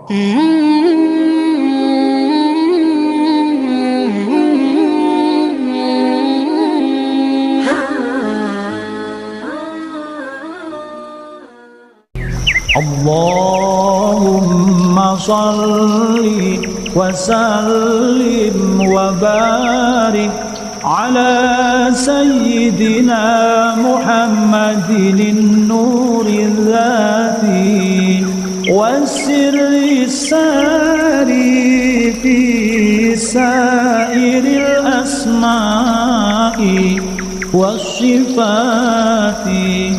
Allahumma salli wa sallim wa barik ala sayyidina Muhammadin nuril dhati was-sirri sari fi sairil asma'i was-sifati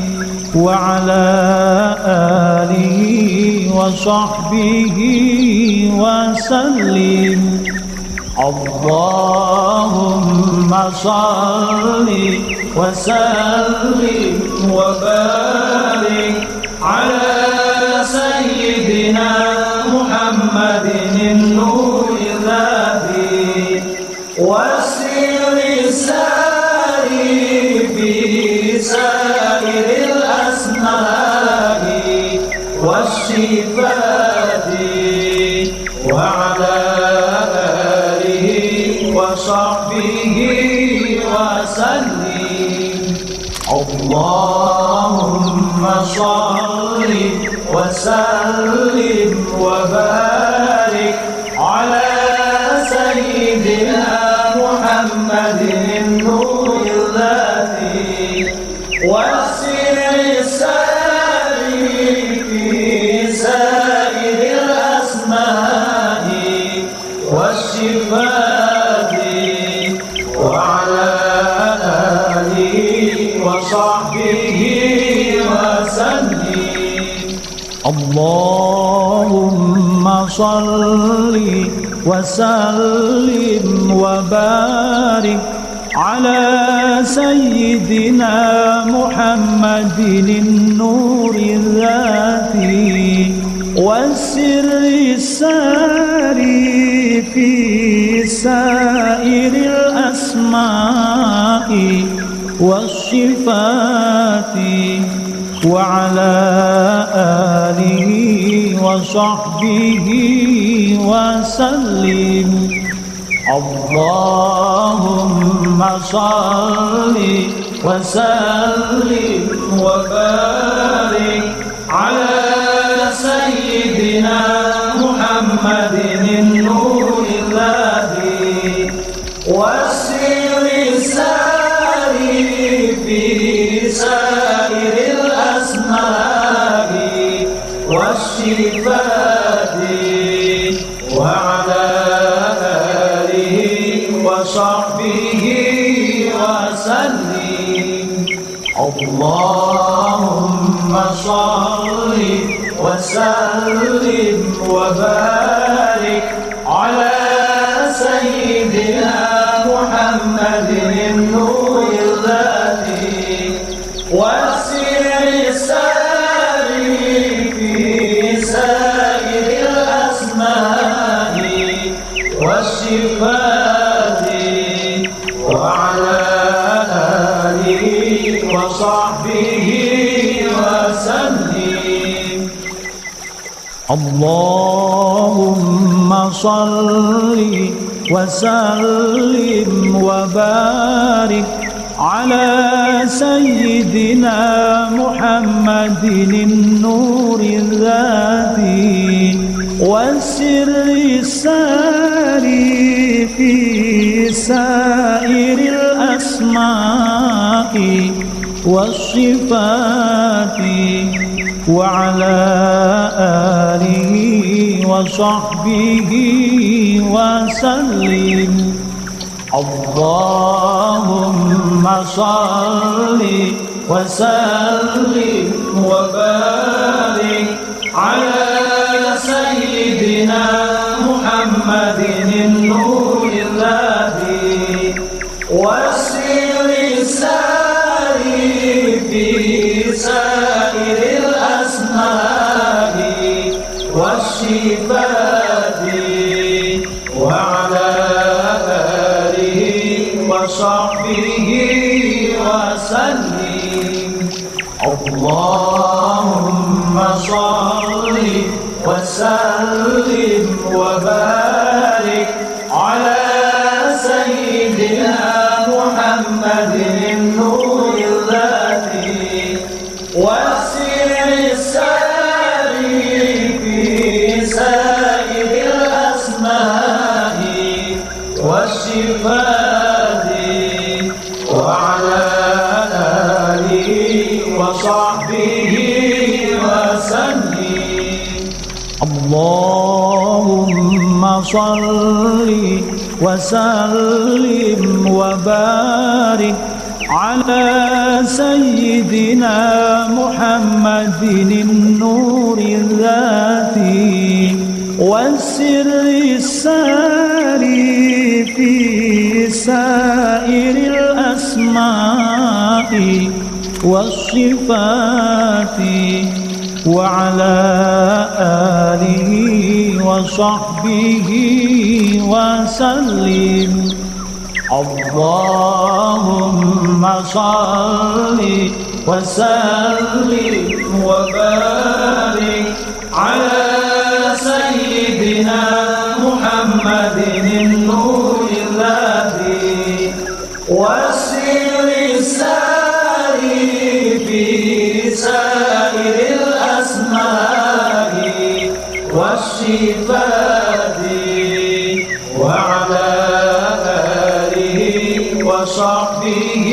wa ala alihi wa sahbihi wa sallim. Allahumma salli wa sallim wa barik ala sayyidina Muhammadin nuril dhati was-sirri sari fi sairil asma'i was-sifati wa ala sahbihi wa sallim. Allahumma salli wa sallim wa barik ala sayyidina Muhammadin nuril dhati was-sirri sari fi sairil asma'i was-sifati Allahumma salli wa sallim wa barik ala sayyidina Muhammadin nuril dhati was-sirri sari fi sairil asma'i was-sifati wa ala alihi wa sahbihi wa sallim. Allahumma salli wa sallim wa barik ala sayyidina Muhammadin nuril dhati was-sirri sari fi sairil asma'i was-sifati wa ala alihi wa sahbihi wa sallim. Allahumma salli wa sallim wa barik ala sayyidina Muhammadin nuril dhati was-sirri sari fi sairil asma'i was-sifati wa ala alihi wa sahbihi wa sallim. Allahumma salli wa sallim wa barik ala sayyidina Muhammadin nuril dhati was-sirri sari fi sairil asma'i was-sifati wa ala alihi wa sahbihi wa sallim. Allahumma salli wa sallim wa barik ala sayyidina Muhammadin nuril dhati was-sirri sari fi sairil asma'i was-sifati wa ala sahbihi wa sallim. Allahumma salli wa وسلم وبارك على سيدنا محمد النور الذاتي والسر الساري في سائر الأسماء والصفات وعلى آله وصحبه وسلم. اللهم صل وسلم وبارك على سيدنا محمد النور الذاتي والسر الساري في سائر الأسماء والصفات وعلى آله وصحبه وسلم. اللهم صل وسلم وبارك على سيدنا محمد النور الذاتي والسر الساري في سائر الأسماء والصفات وعلى آله وصحبه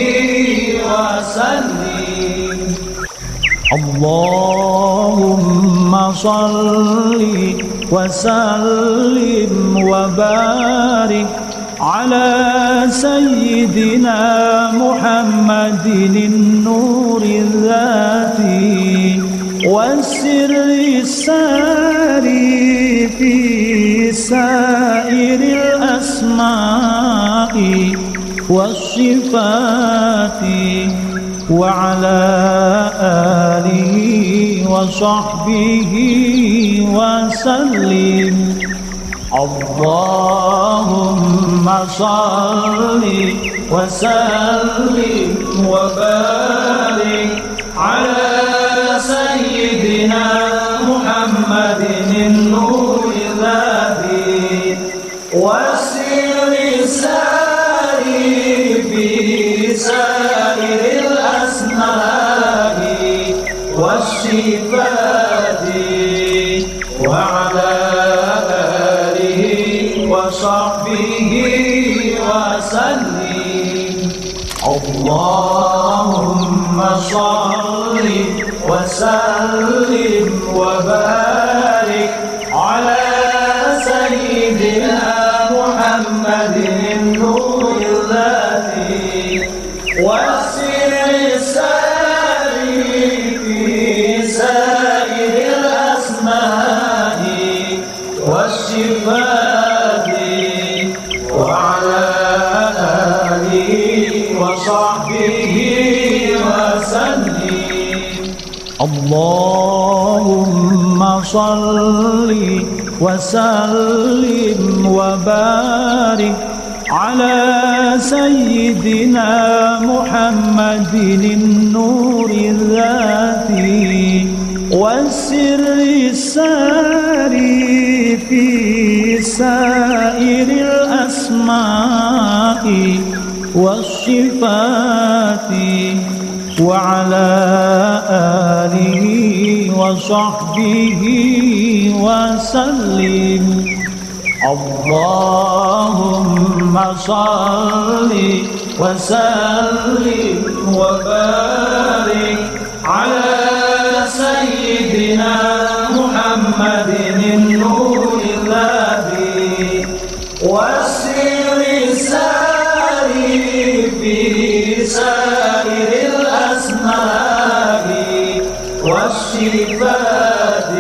وسلم. اللهم صل وسلم وبارك على سيدنا محمد النور الذاتي والسر الساري في سائر الأسماء والصفات وعلى آله وصحبه وسلم. اللهم صل وسلم وبارك على سيدنا محمد النور الذاتي والسر الساري في سائر الأسماء والصفات وعلى آله وصحبه وسلم. اللهم صل وسلم وبارك على سيدنا محمد النور الذاتي والسر الساري في سائر الأسماء والصفات وعلى آله وصحبه وسلم. اللهم صل وسلم وبارك على سيدنا محمد النور الذاتي والسر الساري في سائر الأسماء والصفات وعلى آله وصحبه وسلم. اللهم صل وسلم وبارك على سيدنا محمد النور الذاتي والسر الساري في سائر الأسماء والصفات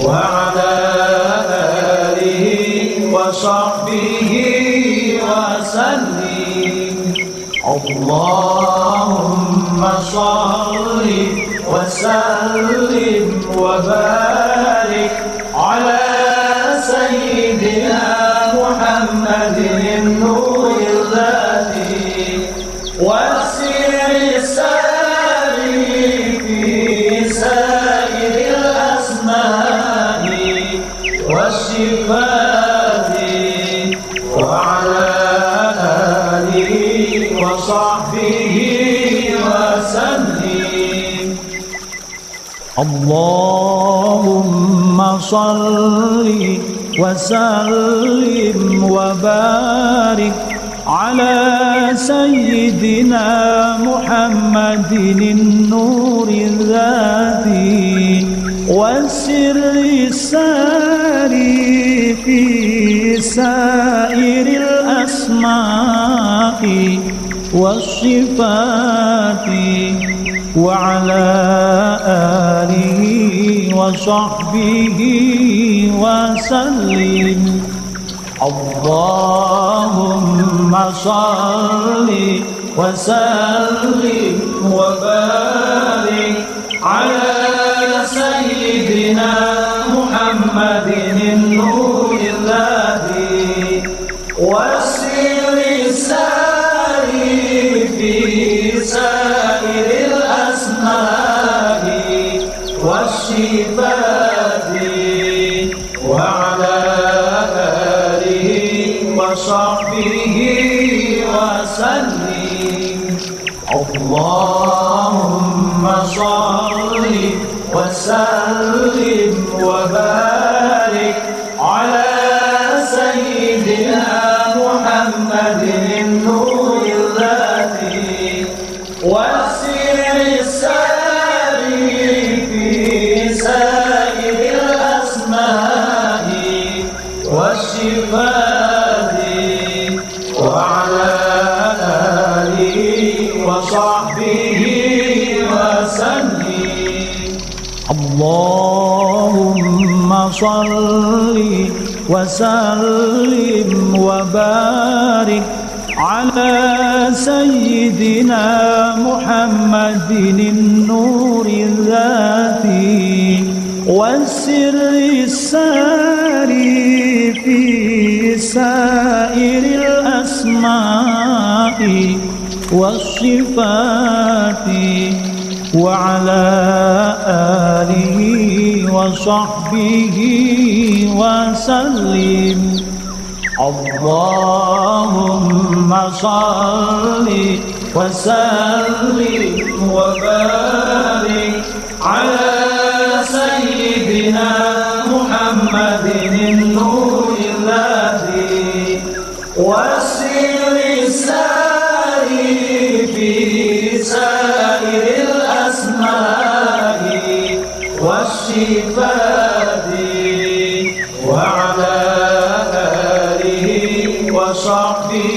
وعلى آله وصحبه وسلم. اللهم صل وسلم وبارك على سيدنا محمد النور الذاتي والسر الساري في سائر الأسماء والصفات وعلى آله وصحبه وسلم. اللهم صل وسلم وبارك على سيدنا محمد النور الذاتي والسر الساري في سائر الأسماء والصفات وعلى آله وصحبه وسلم. اللهم صل وسلم وبارك على سيدنا محمد النور الذي والسر الساري في سائر الأسماء والصفات وعلى آله وصحبه وسلم. اللهم صل وسلم وبارك على سيدنا محمد النور الذاتي والسر الساري في سائر الأسماء والصفات وعلى آله وصحبه وسلم. اللهم صل وسلم وبارك على سيدنا محمد النور الذاتي والسر الساري في سائر الأسماء والصفات وعلى آله وصحبه وسلم. اللهم صل وسلم وبارك على سيدنا محمد النور الذي والسر الساري في سائر الأسماء والصفات وعلى آله وصحبه